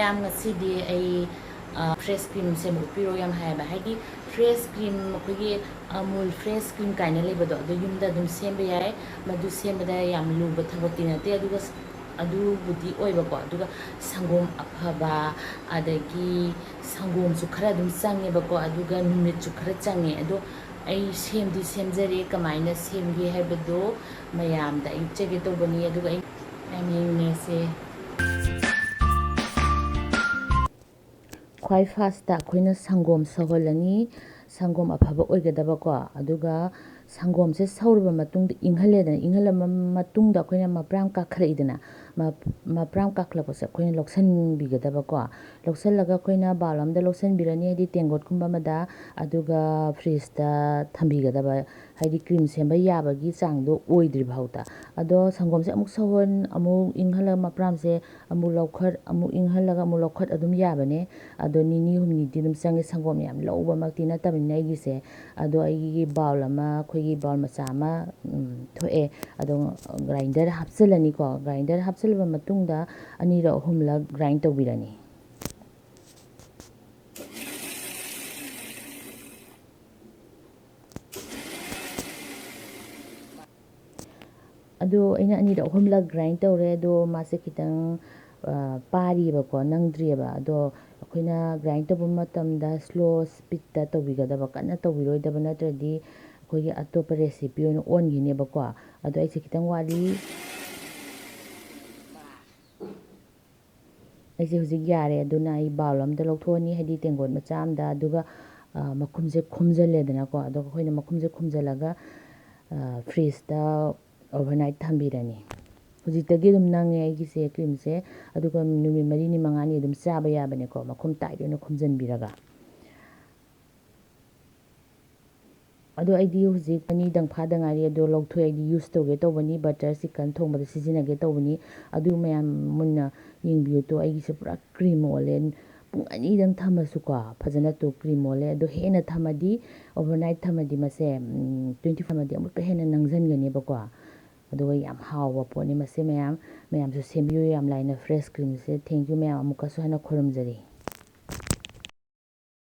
ꯃꯌꯥꯝ ꯉꯁꯤꯗꯤ ꯑꯩ ꯐ꯭ꯔꯦꯁ ꯀ꯭ꯔꯤꯝ ꯁꯦꯝꯗꯣꯛꯄꯤꯔꯣ ꯌꯥꯝ ꯍꯥꯏꯌꯦꯕ ꯍꯥꯏꯗꯤ ꯐ꯭ꯔꯦꯁ ꯀ꯭ꯔꯤꯝ ꯑꯩꯈꯣꯏꯒꯤ ꯑꯃꯨꯜ ꯐ꯭ꯔꯦꯁ ꯀ꯭ꯔꯤꯝ ꯀꯥꯏꯅ ꯂꯩꯕꯗꯣ ꯑꯗꯨ ꯌꯨꯝꯗ ꯑꯗꯨꯝ ꯁꯦꯝꯕ ꯌꯥꯏ ꯃꯗꯨ ꯁꯦꯝꯕꯗ ꯌꯥꯝ ꯂꯨꯕ ꯊꯕꯛꯇꯤ ꯅꯠꯇꯦ ꯑꯗꯨꯒ ꯑꯗꯨꯕꯨꯗꯤ ꯑꯣꯏꯕꯀꯣ ꯑꯗꯨꯒ ꯁꯪꯒꯣꯝ ꯑꯐꯕ ꯑꯗꯒꯤ ꯁꯪꯒꯣꯝꯁꯨ ꯈꯔ ꯑꯗꯨꯝ ꯆꯪꯉꯦꯕꯀꯣ ꯑꯗꯨꯒ ꯅꯨꯃꯤꯠꯁꯨ ꯈꯔ ꯆꯪꯉꯦ ꯑꯗꯣ ꯑꯩ ꯁꯦꯝꯗꯤ ꯁꯦꯝꯖꯔꯦ ꯀꯃꯥꯏꯅ ꯁꯦꯝꯒꯦ ꯍꯥꯏꯕꯗꯣ ꯃꯌꯥꯝꯗ ꯑꯩ ꯎꯠꯆꯒꯦ ꯇꯧꯕꯅꯤ ꯑꯗꯨꯒ ꯑꯩ ꯌꯥꯝ ꯌꯦꯡꯅꯦꯁꯦ ꯈ꯭ꯋꯥꯏ ꯐꯥꯔꯁꯇ ꯑꯩꯈꯣꯏꯅ ꯁꯪꯒꯣꯝ ꯁꯧꯍꯜꯂꯅꯤ ꯁꯪꯒꯣꯝ ꯑꯐꯕ ꯑꯣꯏꯒꯗꯕꯀꯣ ꯑꯗꯨꯒ ꯁꯪꯒꯣꯝꯁꯦ ꯁꯧꯔꯕ ꯃꯇꯨꯡꯗ ꯏꯪꯍꯜꯂꯦꯗꯅ ꯏꯪꯍꯜꯂꯕ ꯃꯇꯨꯡꯗ ꯑꯩꯈꯣꯏꯅ ꯃꯄ꯭ꯔꯥꯝ ꯀꯥꯈꯠꯂꯛꯏꯗꯅ ꯃꯄ꯭ꯔꯥꯝ ꯀꯥꯈꯠꯂꯛꯄꯁꯦ ꯑꯩꯈꯣꯏꯅ ꯂꯧꯁꯟꯕꯤꯒꯗꯕꯀꯣ ꯂꯧꯁꯜꯂꯒ ꯑꯩꯈꯣꯏꯅ ꯕꯥꯎꯜ ꯑꯃꯗ ꯂꯧꯁꯟꯕꯤꯔꯅꯤ ꯍꯥꯏꯗꯤ ꯇꯦꯡꯀꯣꯠꯀꯨꯝꯕ ꯑꯃꯗ ꯑꯗꯨꯒ ꯐ꯭ꯔꯤꯖꯇ ꯊꯝꯕꯤꯒꯗꯕ ꯍꯥꯏꯗꯤ ꯀ꯭ꯔꯤꯝ ꯁꯦꯝꯕ ꯌꯥꯕꯒꯤ ꯆꯥꯡꯗꯣ ꯑꯣꯏꯗ꯭ꯔꯤ ꯐꯥꯎꯗ ꯑꯗꯣ ꯁꯪꯒꯣꯝꯁꯦ ꯑꯃꯨꯛ ꯁꯧꯍꯟ ꯑꯃꯨꯛ ꯏꯪꯍꯜꯂꯒ ꯃꯄ꯭ꯔꯥꯝꯁꯦ ꯑꯃꯨꯛ ꯂꯧꯈꯠ ꯑꯃꯨꯛ ꯏꯪꯍꯜꯂꯒ ꯑꯃꯨꯛ ꯂꯧꯈꯠ ꯑꯗꯨꯝ ꯌꯥꯕꯅꯦ ꯑꯗꯣ ꯅꯤꯅꯤ ꯍꯨꯝꯅꯤꯗꯤ ꯑꯗꯨꯝ ꯆꯪꯉꯦ ꯁꯪꯒꯣꯝ ꯌꯥꯝ ꯂꯧꯕꯃꯛꯇꯤ ꯅꯠꯇꯕꯅꯤꯅ ꯑꯩꯒꯤꯁꯦ ꯑꯗꯣ ꯑꯩꯒꯤ ꯕꯥꯎꯜ ꯑꯃ ꯑꯩꯈꯣꯏꯒꯤ ꯕꯥꯎꯜ ꯃꯆꯥ ꯑꯃ ꯊꯣꯛꯑꯦ ꯑꯗꯣ ꯒ꯭ꯔꯥꯏꯟꯗꯔ ꯍꯥꯞꯆꯤꯜꯂꯅꯤꯀꯣ ꯒ꯭ꯔꯥꯏꯟꯗꯔ ꯍꯥꯞꯆꯤꯜꯂꯕ ꯃꯇꯨꯡꯗ ꯑꯅꯤꯔꯛ ꯑꯍꯨꯝꯂꯛ ꯒ꯭ꯔꯥꯏꯟ ꯇꯧꯕꯤꯔꯅꯤ ꯑꯗꯣ ꯑꯩꯅ ꯑꯅꯤꯔꯛ ꯑꯍꯨꯝꯂꯛ ꯒ꯭ꯔꯥꯏꯟ ꯇꯧꯔꯦ ꯑꯗꯣ ꯃꯥꯁꯦ ꯈꯤꯇꯪ ꯄꯥꯔꯤꯕꯀꯣ ꯅꯪꯗ꯭ꯔꯤꯑꯕ ꯑꯗꯣ ꯑꯩꯈꯣꯏꯅ ꯒ꯭ꯔꯥꯏꯟ ꯇꯧꯕ ꯃꯇꯝꯗ ꯁ꯭ꯂꯣ ꯁ꯭ꯄꯤꯠꯇ ꯇꯧꯕꯤꯒꯗꯕ ꯀꯟꯅ ꯇꯧꯕꯤꯔꯣꯏꯗꯕ ꯅꯠꯇ꯭ꯔꯗꯤ ꯑꯩꯈꯣꯏꯒꯤ ꯑꯇꯣꯞꯄ ꯔꯦꯁꯤꯄꯤ ꯑꯣꯏꯅ ꯑꯣꯟꯈꯤꯅꯦꯕꯀꯣ ꯑꯗꯣ ꯑꯩꯁꯦ ꯈꯤꯇꯪ ꯋꯥꯠꯂꯤ ꯑꯩꯁꯦ ꯍꯧꯖꯤꯛ ꯌꯥꯔꯦ ꯑꯗꯨꯅ ꯑꯩ ꯕꯥꯎꯜ ꯑꯝꯗ ꯂꯧꯊꯣꯛꯑꯅꯤ ꯍꯥꯏꯗꯤ ꯇꯦꯡꯀꯣꯠ ꯃꯆꯥ ꯑꯃꯗ ꯑꯗꯨꯒ ꯃꯈꯨꯝꯁꯦ ꯈꯨꯝꯖꯤꯜꯂꯦꯗꯅꯀꯣ ꯑꯗꯨꯒ ꯑꯩꯈꯣꯏꯅ ꯃꯈꯨꯝꯁꯦ ꯈꯨꯝꯖꯤꯜꯂꯒ ꯐ꯭ꯔꯤꯖꯇ ꯑꯣꯚꯔꯅꯥꯏꯠ ꯊꯝꯕꯤꯔꯅꯤ ꯍꯧꯖꯤꯛꯇꯒꯤ ꯑꯗꯨꯝ ꯅꯪꯉꯦ ꯑꯩꯒꯤꯁꯦ ꯀ꯭ꯔꯤꯝꯁꯦ ꯑꯗꯨꯒ ꯅꯨꯃꯤꯠ 4ꯅꯤ 5ꯅꯤ ꯑꯗꯨꯝ ꯆꯥꯕ ꯌꯥꯕꯅꯦꯀꯣ ꯃꯈꯨꯝ ꯇꯥꯏꯠ ꯑꯣꯏꯅ ꯈꯨꯝꯖꯤꯟꯕꯤꯔꯒ ꯑꯗꯣ ꯑꯩꯗꯤ ꯍꯧꯖꯤꯛ 2ꯗꯪ ꯐꯥꯗ ꯉꯥꯏꯔꯤ ꯑꯗꯣ ꯂꯧꯊꯣꯛꯑꯦ ꯑꯩꯗꯤ ꯌꯨꯁ ꯇꯧꯒꯦ ꯇꯧꯕꯅꯤ ꯕꯇꯔ ꯆꯤꯀꯟ ꯊꯣꯡꯕꯗ ꯁꯤꯖꯤꯟꯅꯒꯦ ꯇꯧꯕꯅꯤ ꯑꯗꯨ ꯃꯌꯥꯝ ꯃꯨꯟꯅ ꯌꯦꯡꯕꯤꯌꯨ ꯇꯣ ꯑꯩꯒꯤꯁꯦ ꯄꯨꯔꯥ ꯀ꯭ꯔꯤꯝ ꯑꯣꯜꯂꯦ ꯄꯨꯡ 2ꯗꯪ ꯊꯝꯃꯁꯨꯀꯣ ꯐꯖꯅ ꯇꯣ ꯀ꯭ꯔꯤꯝ ꯑꯣꯜꯂꯦ ꯑꯗꯣ ꯍꯦꯟꯅ ꯊꯝꯃꯗꯤ ꯑꯣꯚꯔꯅꯥꯏꯠ ꯊꯝꯃꯗꯤ ꯃꯁꯦ 24 ꯑꯃꯗꯤ ꯑꯃꯨꯛꯀ ꯍꯦꯟꯅ ꯅꯪꯁꯤꯟꯒꯅꯦꯕꯀꯣ ꯑꯗꯨꯒ ꯌꯥꯝ ꯍꯥꯎꯕ ꯄꯣꯠꯅꯤ ꯃꯁꯦ ꯃꯌꯥꯝꯁꯨ ꯁꯦꯝꯕꯤꯌꯨ ꯌꯥꯝ ꯂꯥꯏꯅ ꯐ꯭ꯔꯦꯁ ꯀ꯭ꯔꯤꯝꯁꯦ ꯊꯦꯡꯛ ꯌꯨ ꯃꯌꯥꯝ ꯑꯃꯨꯛꯀꯁꯨ ꯍꯟꯅ ꯈꯨꯔꯨꯝꯖꯔꯤ